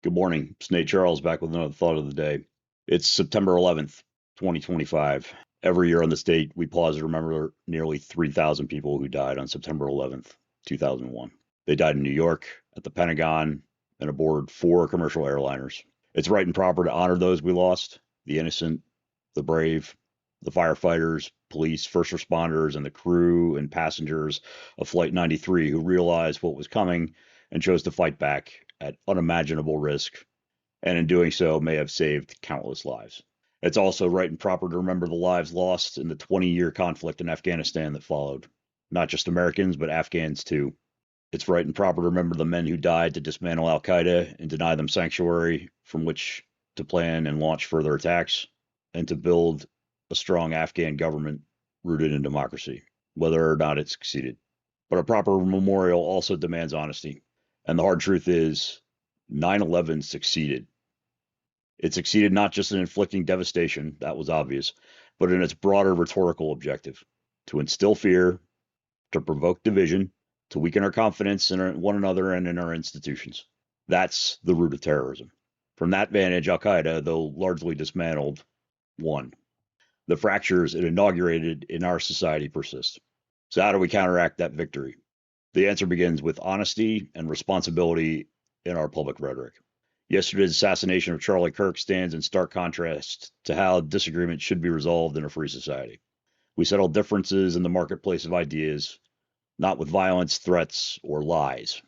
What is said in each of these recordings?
Good morning. It's Nate Charles back with another thought of the day. It's September 11th, 2025. Every year on this date, we pause to remember nearly 3,000 people who died on September 11th, 2001. They died in New York, at the Pentagon, and aboard four commercial airliners. It's right and proper to honor those we lost, the innocent, the brave, the firefighters, police, first responders, and the crew and passengers of Flight 93 who realized what was coming and chose to fight back at unimaginable risk, and in doing so may have saved countless lives. It's also right and proper to remember the lives lost in the 20-year conflict in Afghanistan that followed. Not just Americans, but Afghans too. It's right and proper to remember the men who died to dismantle Al Qaeda and deny them sanctuary from which to plan and launch further attacks, and to build a strong Afghan government rooted in democracy, whether or not it succeeded. But a proper memorial also demands honesty. And the hard truth is 9/11 succeeded. It succeeded not just in inflicting devastation, that was obvious, but in its broader rhetorical objective to instill fear, to provoke division, to weaken our confidence in one another and in our institutions. That's the root of terrorism. From that vantage, Al Qaeda, though largely dismantled, won. The fractures it inaugurated in our society persist. So, how do we counteract that victory? The answer begins with honesty and responsibility in our public rhetoric. Yesterday's assassination of Charlie Kirk stands in stark contrast to how disagreement should be resolved in a free society. We settle differences in the marketplace of ideas, not with violence, threats, or lies.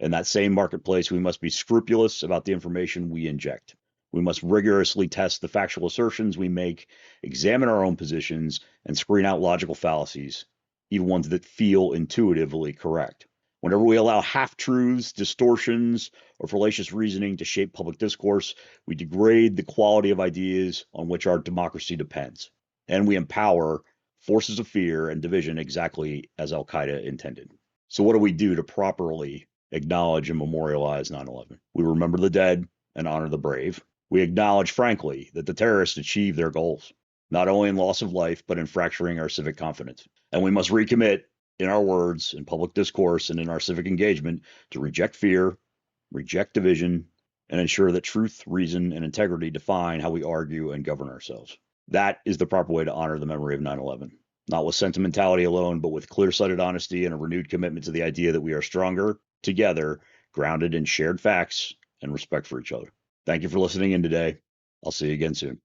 In that same marketplace, we must be scrupulous about the information we inject. We must rigorously test the factual assertions we make, examine our own positions, and screen out logical fallacies, even ones that feel intuitively correct. Whenever we allow half-truths, distortions, or fallacious reasoning to shape public discourse, we degrade the quality of ideas on which our democracy depends. And we empower forces of fear and division exactly as Al Qaeda intended. So what do we do to properly acknowledge and memorialize 9/11? We remember the dead and honor the brave. We acknowledge, frankly, that the terrorists achieved their goals, not only in loss of life, but in fracturing our civic confidence. And we must recommit in our words, in public discourse, and in our civic engagement to reject fear, reject division, and ensure that truth, reason, and integrity define how we argue and govern ourselves. That is the proper way to honor the memory of 9/11. Not with sentimentality alone, but with clear-sighted honesty and a renewed commitment to the idea that we are stronger together, grounded in shared facts and respect for each other. Thank you for listening in today. I'll see you again soon.